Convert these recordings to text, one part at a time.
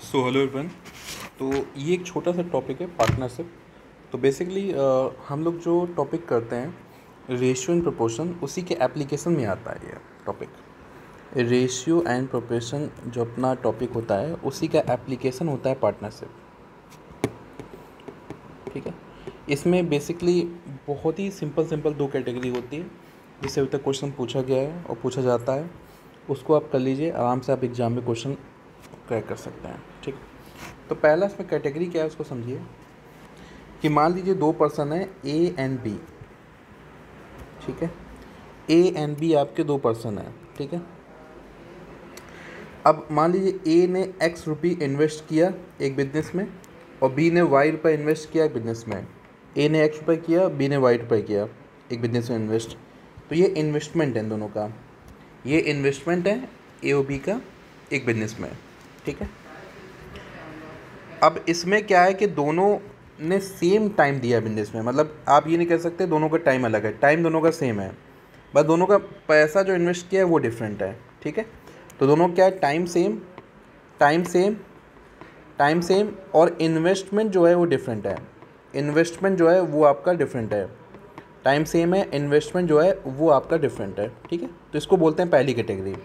So hello everyone. तो ये एक छोटा सा टॉपिक है पार्टनरशिप। तो बेसिकली हम लोग जो टॉपिक करते हैं रेशियो एंड प्रोपोर्शन, उसी के एप्लीकेशन में आता है ये टॉपिक। रेशियो एंड प्रोपोर्शन जो अपना टॉपिक होता है उसी का एप्लीकेशन होता है पार्टनरशिप। ठीक है, इसमें बेसिकली बहुत ही सिंपल दो कैटेगरी होती है जिससे अभी तक क्वेश्चन पूछा गया है और पूछा जाता है। उसको आप कर लीजिए, आराम से आप एग्ज़ाम में क्वेश्चन क्रैक कर सकते हैं। ठीक, तो पहला इसमें कैटेगरी क्या है उसको समझिए कि मान लीजिए दो पर्सन है ए एंड बी। ठीक है, ए एंड बी आपके दो पर्सन हैं। ठीक है, अब मान लीजिए ए ने एक्स रुपये इन्वेस्ट किया एक बिजनेस में और बी ने वाई रुपये इन्वेस्ट किया एक बिजनेस में। ए ने एक्स रुपये किया, बी ने वाई रुपये किया एक बिजनेस में इन्वेस्ट। तो ये इन्वेस्टमेंट है इन दोनों का, ये इन्वेस्टमेंट है ए और बी का एक बिजनेस में। ठीक है, अब इसमें क्या है कि दोनों ने सेम टाइम दिया बिजनेस में, मतलब आप ये नहीं कह सकते दोनों का टाइम अलग है, टाइम दोनों का सेम है, बस दोनों का पैसा जो इन्वेस्ट किया है वो डिफरेंट है। ठीक है, तो दोनों क्या है, time same, time same, time same, और इन्वेस्टमेंट जो है वो डिफरेंट है। इन्वेस्टमेंट जो है वो आपका डिफरेंट है, टाइम सेम है, इन्वेस्टमेंट जो है वो आपका डिफरेंट है। ठीक है, तो इसको बोलते हैं पहली कैटेगरी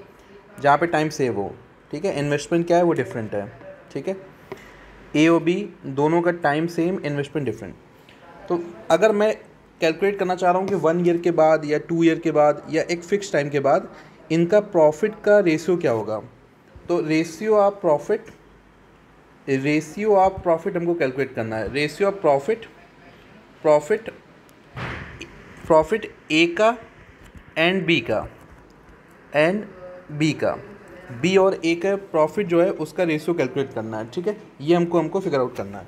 जहाँ पे टाइम सेव हो। ठीक है, इन्वेस्टमेंट क्या है वो डिफरेंट है। ठीक है, ए और बी दोनों का टाइम सेम, इन्वेस्टमेंट डिफरेंट। तो अगर मैं कैलकुलेट करना चाह रहा हूँ कि 1 ईयर के बाद या 2 ईयर के बाद या एक फ़िक्स टाइम के बाद इनका प्रॉफिट का रेशियो क्या होगा, तो रेशियो ऑफ प्रॉफिट हमको कैलकुलेट करना है। रेशियो ऑफ प्रॉफिट ए का एंड बी का बी और ए का प्रॉफिट जो है उसका रेशियो कैलकुलेट करना है। ठीक है, ये हमको फिगर आउट करना है।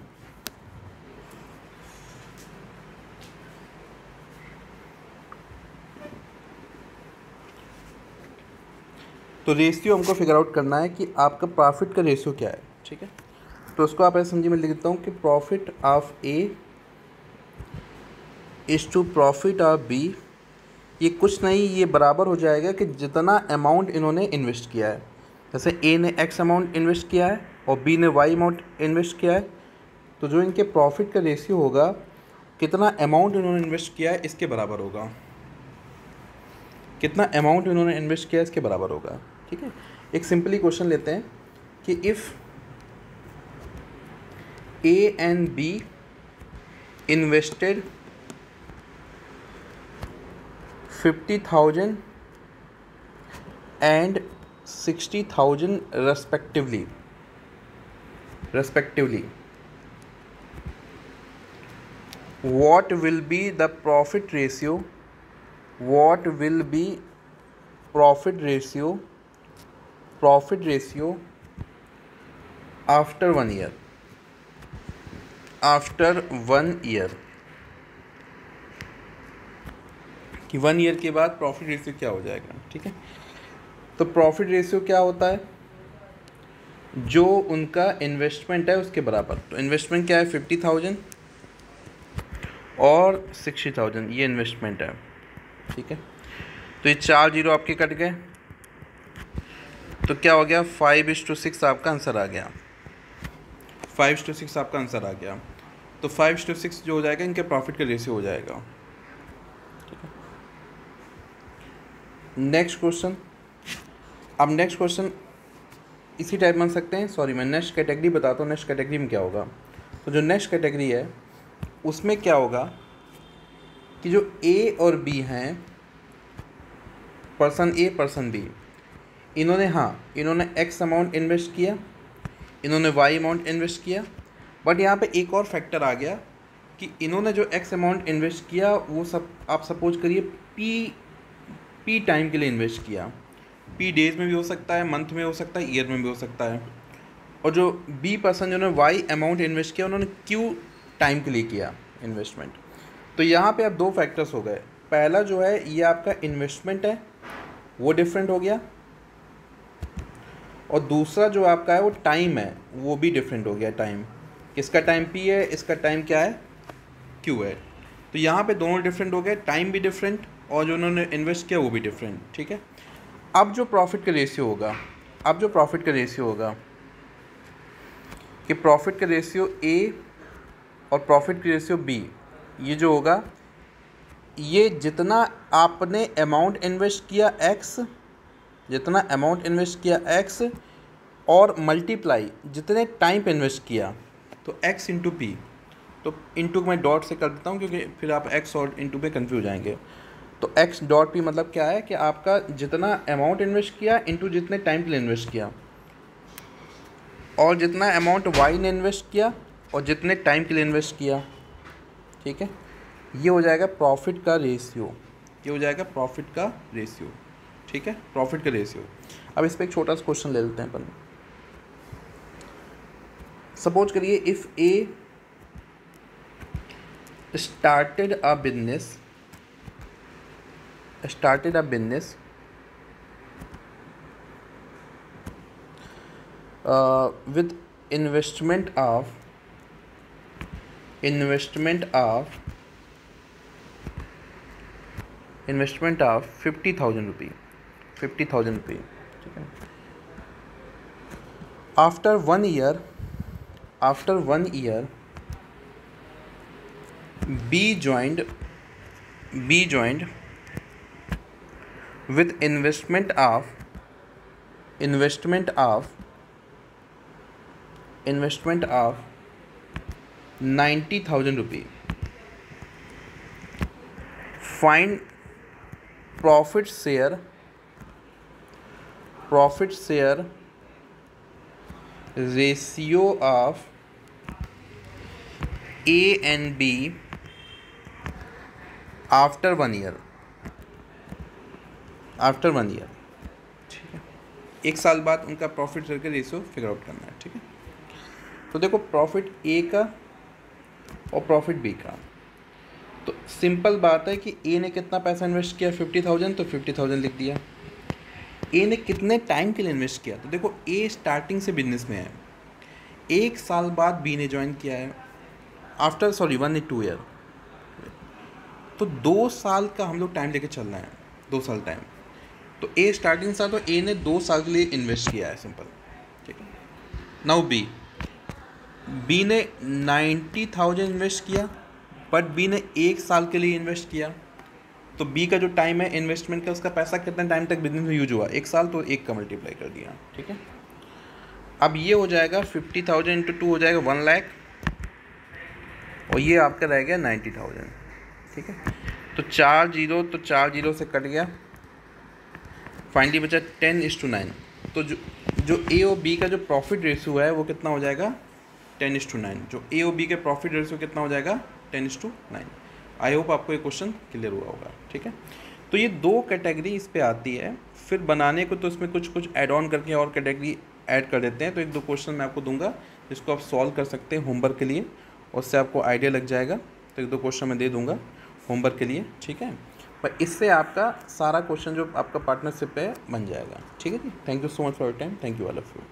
तो रेशियो हमको फिगर आउट करना है कि आपका प्रॉफिट का रेशियो क्या है। ठीक है, तो उसको आप ऐसे समझिए, मैं लिख देता हूँ कि profit of A is to profit of B. ये कुछ नहीं, ये बराबर हो जाएगा कि जितना अमाउंट इन्होंने इन्वेस्ट किया है। जैसे ए ने एक्स अमाउंट इन्वेस्ट किया है और बी ने वाई अमाउंट इन्वेस्ट किया है, तो जो इनके प्रॉफिट का रेशियो होगा, कितना अमाउंट इन्होंने इन्वेस्ट किया है इसके बराबर होगा, कितना अमाउंट इन्होंने इन्वेस्ट किया है इसके बराबर होगा। ठीक है, एक सिंपली क्वेश्चन लेते हैं कि if A and be invested 50,000 and 60,000 respectively, what will be the profit ratio after 1 year, कि 1 ईयर के बाद प्रॉफिट रेशियो क्या हो जाएगा। ठीक है, तो प्रॉफिट रेशियो क्या होता है, जो उनका इन्वेस्टमेंट है उसके बराबर। तो इन्वेस्टमेंट क्या है, 50,000 और 60,000, ये इन्वेस्टमेंट है। ठीक है, तो ये 4 जीरो आपके कट गए, तो क्या हो गया, 5:6 आपका आंसर आ गया। 5:6 आपका आंसर आ गया, तो 5:6 जो हो जाएगा इनके प्रॉफिट का रेशियो हो जाएगा। नेक्स्ट क्वेश्चन, अब नेक्स्ट क्वेश्चन इसी टाइप बन सकते हैं। सॉरी, मैं नेक्स्ट कैटेगरी बताता हूँ, नेक्स्ट कैटेगरी में क्या होगा। तो जो नेक्स्ट कैटेगरी है उसमें क्या होगा कि जो ए और बी हैं, पर्सन ए पर्सन बी, इन्होंने एक्स अमाउंट इन्वेस्ट किया, इन्होंने वाई अमाउंट इन्वेस्ट किया, बट यहाँ पे एक और फैक्टर आ गया कि इन्होंने जो एक्स अमाउंट इन्वेस्ट किया वो सब आप सपोज करिए पी टाइम के लिए इन्वेस्ट किया। पी डेज में भी हो सकता है, मंथ में हो सकता है, ईयर में भी हो सकता है। और जो बी पर्सन जिन्होंने वाई अमाउंट इन्वेस्ट किया उन्होंने क्यू टाइम के लिए किया इन्वेस्टमेंट। तो यहाँ पे अब दो फैक्टर्स हो गए। पहला जो है ये आपका इन्वेस्टमेंट है वो डिफरेंट हो गया, और दूसरा जो आपका है वो टाइम है वो भी डिफरेंट हो गया। टाइम, इसका टाइम पी है, इसका टाइम क्या है, क्यू है। तो यहाँ पे दोनों डिफरेंट हो गए, टाइम भी डिफरेंट और जो उन्होंने इन्वेस्ट किया वो भी डिफरेंट। ठीक है, अब जो प्रॉफिट का रेशियो होगा कि प्रॉफिट का रेशियो ए और प्रॉफिट की रेशियो बी, ये जो होगा, ये जितना आपने अमाउंट इन्वेस्ट किया एक्स, जितना अमाउंट इन्वेस्ट किया एक्स और मल्टीप्लाई जितने टाइम पे इन्वेस्ट किया, तो एक्स इंटू पी, तो इंटू मैं डॉट से कर देता हूँ क्योंकि फिर आप एक्स और इंटू पे कंफ्यूज हो जाएंगे। तो एक्स डॉट पी मतलब क्या है कि आपका जितना अमाउंट इन्वेस्ट किया इंटू जितने टाइम के लिए इन्वेस्ट किया, और जितना अमाउंट वाई ने इन्वेस्ट किया और जितने टाइम के लिए इन्वेस्ट किया। ठीक है, ये हो जाएगा प्रॉफिट का रेशियो, ये हो जाएगा प्रॉफिट का रेशियो। ठीक है, प्रॉफिट का रेशियो। अब इस पर एक छोटा सा क्वेश्चन ले लेते हैं अपन। सपोज करिए if A started a business with investment of 50,000 रुपये, 50,000 रुपये। ठीक है, after one year B joined with investment of 90,000 रुपये। Find profit share ratio of A and B after one year. ठीक है, एक साल बाद उनका प्रॉफिट शेयर का रेशियो फिगर आउट करना है। ठीक है, तो देखो प्रॉफिट ए का और प्रॉफिट बी का, तो सिंपल बात है कि ए ने कितना पैसा इन्वेस्ट किया 50,000, तो 50,000 लिख दिया। ए ने कितने टाइम के लिए इन्वेस्ट किया, तो देखो ए स्टार्टिंग से बिजनेस में है, एक साल बाद बी ने ज्वाइन किया है, आफ्टर 1 ईयर, तो 2 साल का हम लोग टाइम लेके चलना है, 2 साल टाइम। तो ए स्टार्टिंग था, तो ए ने 2 साल के लिए इन्वेस्ट किया है, सिंपल। ठीक है, नाउ बी ने 90,000 इन्वेस्ट किया, बट बी ने 1 साल के लिए इन्वेस्ट किया, तो बी का जो टाइम है इन्वेस्टमेंट का, उसका पैसा कितना टाइम तक बिजनेस में यूज हुआ, 1 साल, तो 1 का मल्टीप्लाई कर दिया। ठीक है, अब ये हो जाएगा 50,000 इंटू 2 हो जाएगा 1 लाख, और ये आपका रह गया 90,000। ठीक है, तो 4 जीरो से कट गया, फाइनली बचा 10:9। तो जो ए और बी का जो प्रॉफिट रेशियो है वो कितना हो जाएगा 10:9। जो ए और बी के प्रॉफिट रेशियो कितना हो जाएगा 10:9। आई होप आपको ये क्वेश्चन क्लियर हुआ होगा। ठीक है, तो ये 2 कैटेगरी इस पे आती है, फिर बनाने को तो इसमें कुछ ऐड ऑन करके और कैटेगरी ऐड कर देते हैं। तो 1-2 क्वेश्चन मैं आपको दूंगा जिसको आप सॉल्व कर सकते हैं होमवर्क के लिए, उससे आपको आइडिया लग जाएगा। तो 1-2 क्वेश्चन मैं दे दूंगा होमवर्क के लिए। ठीक है, पर इससे आपका सारा क्वेश्चन जो आपका पार्टनरशिप है बन जाएगा। ठीक है जी, thank you so much for your time, thank you all of you.